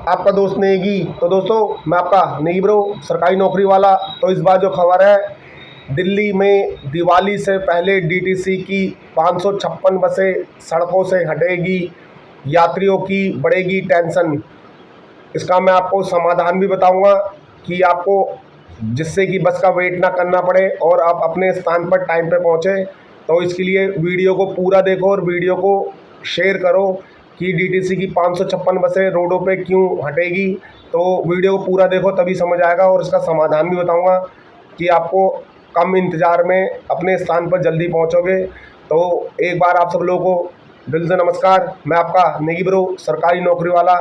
आपका दोस्त नेगी। तो दोस्तों मैं आपका नेगी ब्रो, सरकारी नौकरी वाला। तो इस बार जो खबर है, दिल्ली में दिवाली से पहले डीटीसी की 556 बसें सड़कों से हटेगी, यात्रियों की बढ़ेगी टेंशन। इसका मैं आपको समाधान भी बताऊंगा कि आपको जिससे कि बस का वेट ना करना पड़े और आप अपने स्थान पर टाइम पे पहुंचे। तो इसके लिए वीडियो को पूरा देखो और वीडियो को शेयर करो कि डीटीसी की 556 बसें रोडों पे क्यों हटेगी। तो वीडियो को पूरा देखो तभी समझ आएगा और इसका समाधान भी बताऊंगा कि आपको कम इंतज़ार में अपने स्थान पर जल्दी पहुंचोगे। तो एक बार आप सब लोगों को दिल से नमस्कार। मैं आपका नेगी ब्रो, सरकारी नौकरी वाला।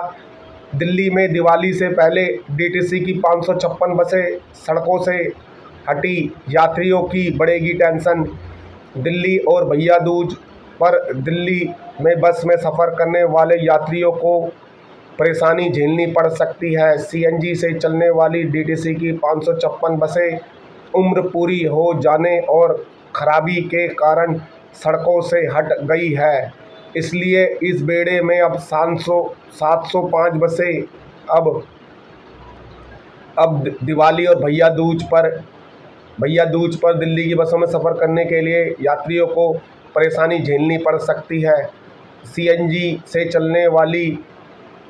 दिल्ली में दिवाली से पहले डीटीसी की 556 बसें सड़कों से हटी, यात्रियों की बढ़ेगी टेंशन। दिल्ली और भैया दूज पर दिल्ली में बस में सफ़र करने वाले यात्रियों को परेशानी झेलनी पड़ सकती है। सीएनजी से चलने वाली डीटीसी की 556 बसें उम्र पूरी हो जाने और खराबी के कारण सड़कों से हट गई है। इसलिए इस बेड़े में अब 705 बसें अब दिवाली और भैया दूज पर दिल्ली की बसों में सफ़र करने के लिए यात्रियों को परेशानी झेलनी पड़ सकती है। सीएनजी से चलने वाली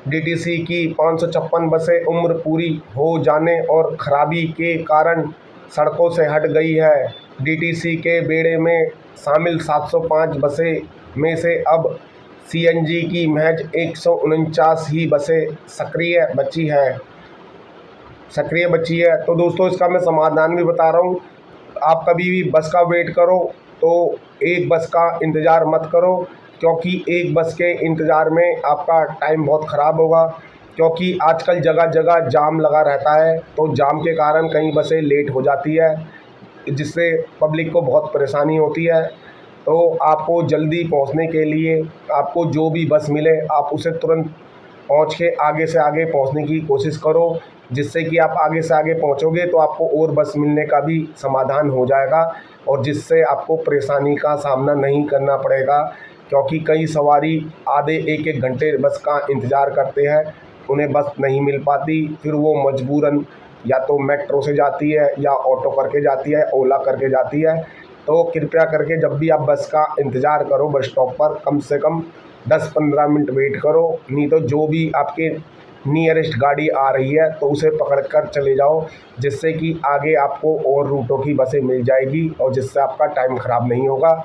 डीटीसी की 556 बसें उम्र पूरी हो जाने और खराबी के कारण सड़कों से हट गई है। डीटीसी के बेड़े में शामिल 705 बसें में से अब सीएनजी की महज 149 ही बसें सक्रिय बची है। तो दोस्तों इसका मैं समाधान भी बता रहा हूँ। आप कभी भी बस का वेट करो तो एक बस का इंतज़ार मत करो, क्योंकि एक बस के इंतज़ार में आपका टाइम बहुत ख़राब होगा। क्योंकि आजकल जगह जगह जाम लगा रहता है, तो जाम के कारण कई बसें लेट हो जाती है, जिससे पब्लिक को बहुत परेशानी होती है। तो आपको जल्दी पहुंचने के लिए आपको जो भी बस मिले आप उसे तुरंत पहुंच के आगे से आगे पहुंचने की कोशिश करो, जिससे कि आप आगे से आगे पहुंचोगे तो आपको और बस मिलने का भी समाधान हो जाएगा और जिससे आपको परेशानी का सामना नहीं करना पड़ेगा। क्योंकि कई सवारी आधे एक एक घंटे बस का इंतज़ार करते हैं, उन्हें बस नहीं मिल पाती, फिर वो मजबूरन या तो मेट्रो से जाती है या ऑटो करके जाती है, ओला करके जाती है। तो कृपया करके जब भी आप बस का इंतज़ार करो बस स्टॉप पर कम से कम 10-15 मिनट वेट करो, नहीं तो जो भी आपके नियरेस्ट गाड़ी आ रही है तो उसे पकड़कर चले जाओ, जिससे कि आगे आपको और रूटों की बसें मिल जाएगी और जिससे आपका टाइम ख़राब नहीं होगा।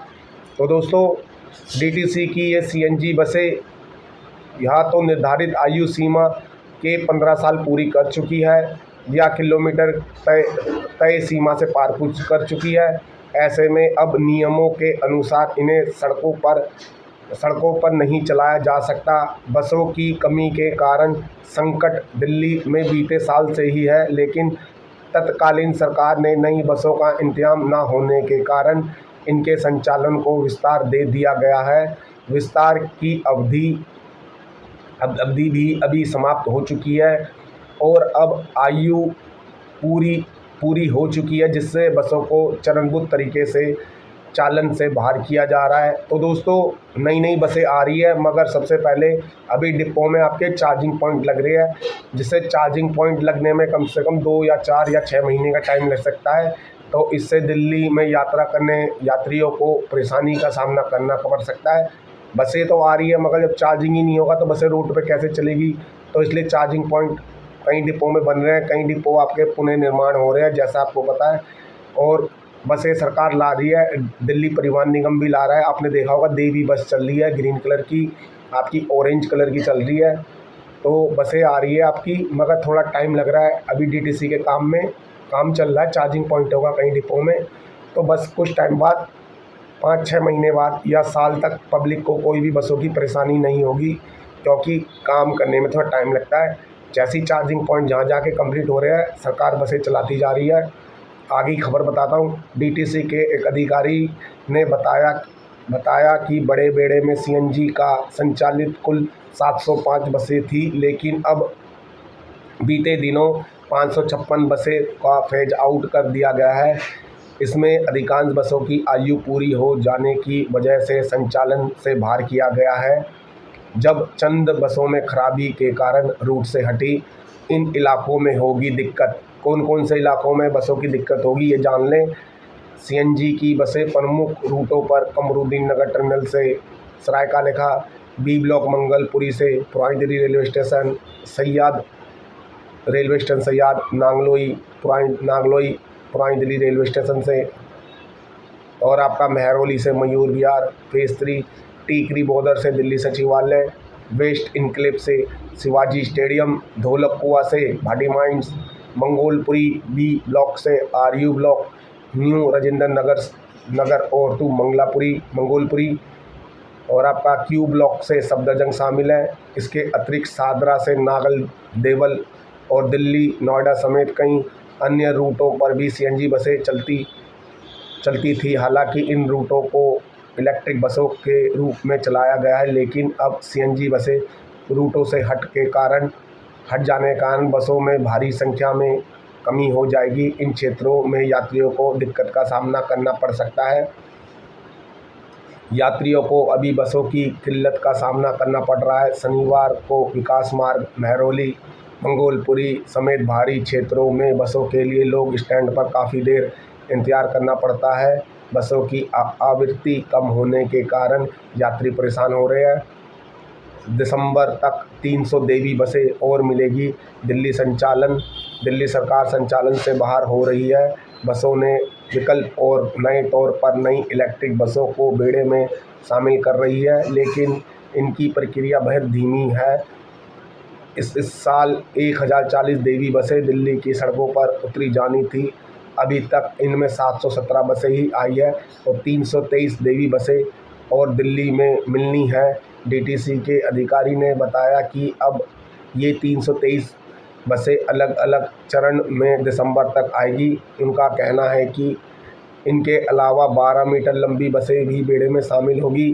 तो दोस्तों डीटीसी की ये सीएनजी बसें यहाँ तो निर्धारित आयु सीमा के 15 साल पूरी कर चुकी है या किलोमीटर तय सीमा से पार कर चुकी है। ऐसे में अब नियमों के अनुसार इन्हें सड़कों पर नहीं चलाया जा सकता। बसों की कमी के कारण संकट दिल्ली में बीते साल से ही है, लेकिन तत्कालीन सरकार ने नई बसों का इंतजाम न होने के कारण इनके संचालन को विस्तार दे दिया गया है। विस्तार की अवधि भी अभी समाप्त हो चुकी है और अब आयु पूरी हो चुकी है, जिससे बसों को चरणबद्ध तरीके से चालन से बाहर किया जा रहा है। तो दोस्तों नई बसें आ रही है, मगर सबसे पहले अभी डिपो में आपके चार्जिंग पॉइंट लग रहे हैं, जिससे चार्जिंग पॉइंट लगने में कम से कम 2 या 4 या 6 महीने का टाइम लग सकता है। तो इससे दिल्ली में यात्रा करने यात्रियों को परेशानी का सामना करना पड़ सकता है। बसें तो आ रही है, मगर जब चार्जिंग ही नहीं होगा तो बसें रूट पे कैसे चलेगी। तो इसलिए चार्जिंग पॉइंट कई डिपो में बन रहे हैं, कई डिपो आपके पुणे निर्माण हो रहे हैं जैसा आपको पता है। और बसें सरकार ला रही है, दिल्ली परिवहन निगम भी ला रहा है। आपने देखा होगा देवी बस चल रही है ग्रीन कलर की, आपकी ऑरेंज कलर की चल रही है। तो बसें आ रही है आपकी, मगर थोड़ा टाइम लग रहा है। अभी डीटीसी के काम चल रहा है, चार्जिंग पॉइंट होगा कई डिपो में। तो बस कुछ टाइम बाद 5-6 महीने बाद या साल तक पब्लिक को कोई भी बसों की परेशानी नहीं होगी, क्योंकि काम करने में थोड़ा टाइम लगता है। जैसी चार्जिंग पॉइंट जहाँ जाके कंप्लीट हो रहे हैं, सरकार बसें चलाती जा रही है। आगे की खबर बताता हूँ। डीटीसी के एक अधिकारी ने बताया कि बड़े बेड़े में सीएनजी का संचालित कुल 705 बसें थी, लेकिन अब बीते दिनों 556 बसें का फेज आउट कर दिया गया है। इसमें अधिकांश बसों की आयु पूरी हो जाने की वजह से संचालन से बाहर किया गया है। जब चंद बसों में खराबी के कारण रूट से हटी, इन इलाकों में होगी दिक्कत। कौन कौन से इलाकों में बसों की दिक्कत होगी ये जान लें। सीएनजी की बसें प्रमुख रूटों पर कमरुद्दीन नगर टर्मिनल से सरायकालेखा, बी ब्लॉक मंगलपुरी से पुरानी Delhi railway station, Saiyad railway station Saiyad, Nangloi पुरानी दिल्ली रेलवे स्टेशन से, और आपका महरौली से मयूर विहार, फेज 3 टीकरी बॉर्डर से दिल्ली सचिवालय, वेस्ट इनक्लेव से शिवाजी स्टेडियम, ढोलक कुआं से Bhati mines, Mangolpuri B block से RU block, new Rajendra Nagar और टू मंगोलपुरी, और आपका क्यू ब्लॉक से सफदरजंग शामिल है। इसके अतिरिक्त सादरा से नागल देवल और दिल्ली नोएडा समेत कई अन्य रूटों पर भी सीएनजी बसें चलती थी। हालांकि इन रूटों को इलेक्ट्रिक बसों के रूप में चलाया गया है, लेकिन अब सीएनजी बसें रूटों से हट जाने के कारण बसों में भारी संख्या में कमी हो जाएगी। इन क्षेत्रों में यात्रियों को दिक्कत का सामना करना पड़ सकता है। यात्रियों को अभी बसों की किल्लत का सामना करना पड़ रहा है। शनिवार को विकास मार्ग, महरौली, मंगोलपुरी समेत भारी क्षेत्रों में बसों के लिए लोग स्टैंड पर काफ़ी देर इंतजार करना पड़ता है। बसों की आवृत्ति कम होने के कारण यात्री परेशान हो रहे हैं। दिसंबर तक 300 देवी बसें और मिलेगी। दिल्ली सरकार संचालन से बाहर हो रही है। बसों ने विकल्प और नए तौर पर नई इलेक्ट्रिक बसों को बेड़े में शामिल कर रही है, लेकिन इनकी प्रक्रिया बहुत धीमी है। इस साल 1040 देवी बसें दिल्ली की सड़कों पर उतरी जानी थी। अभी तक इनमें 717 बसें ही आई है और 323 देवी बसें और दिल्ली में मिलनी है। डीटीसी के अधिकारी ने बताया कि अब ये 323 बसें अलग अलग चरण में दिसंबर तक आएगी। उनका कहना है कि इनके अलावा 12 मीटर लंबी बसें भी बेड़े में शामिल होगी।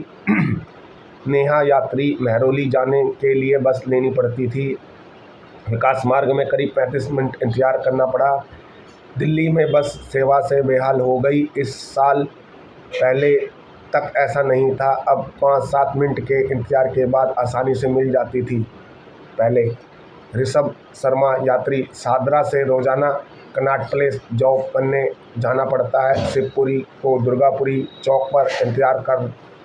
नेहा यात्री महरौली जाने के लिए बस लेनी पड़ती थी। विकास मार्ग में करीब 35 मिनट इंतजार करना पड़ा। दिल्ली में बस सेवा से बेहाल हो गई। इस साल पहले तक ऐसा नहीं था। अब 5-7 मिनट के इंतजार के बाद आसानी से मिल जाती थी। पहले ऋषभ शर्मा यात्री, सादरा से रोजाना कनॉट प्लेस जॉब करने जाना पड़ता है। शिवपुरी को दुर्गापुरी चौक पर इंतजार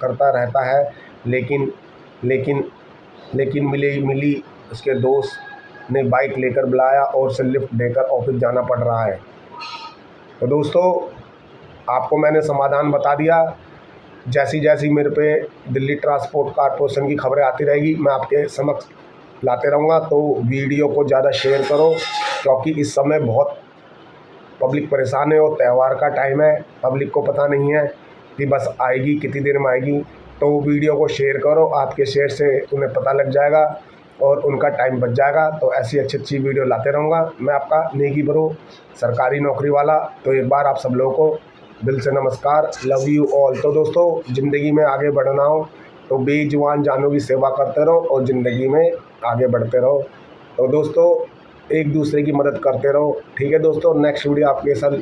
करता रहता है, लेकिन मिली उसके दोस्त ने बाइक लेकर बुलाया और उसे लिफ्ट देकर ऑफिस जाना पड़ रहा है। तो दोस्तों, आपको मैंने समाधान बता दिया। जैसी मेरे पे दिल्ली ट्रांसपोर्ट कॉर्पोरेशन की खबरें आती रहेगी, मैं आपके समक्ष लाते रहूँगा। तो वीडियो को ज़्यादा शेयर करो, क्योंकि इस समय बहुत पब्लिक परेशान है और त्यौहार का टाइम है। पब्लिक को पता नहीं है कि बस आएगी कितनी देर में आएगी। तो वीडियो को शेयर करो, आपके शेयर से उन्हें पता लग जाएगा और उनका टाइम बच जाएगा। तो ऐसी अच्छी वीडियो लाते रहूँगा। मैं आपका नेगी ब्रो, सरकारी नौकरी वाला। तो एक बार आप सब लोगों को दिल से नमस्कार, लव यू ऑल। तो दोस्तों, ज़िंदगी में आगे बढ़ना हो तो बेजुबान जानों की सेवा करते रहो और ज़िंदगी में आगे बढ़ते रहो। तो दोस्तों, एक दूसरे की मदद करते रहो। ठीक है दोस्तों, नेक्स्ट वीडियो आपके साथ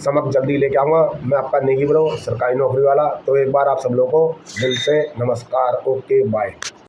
समक्ष जल्दी लेके आऊँगा। मैं आपका नेगी ब्रो, सरकारी नौकरी वाला। तो एक बार आप सब लोगों को दिल से नमस्कार। Okay, bye.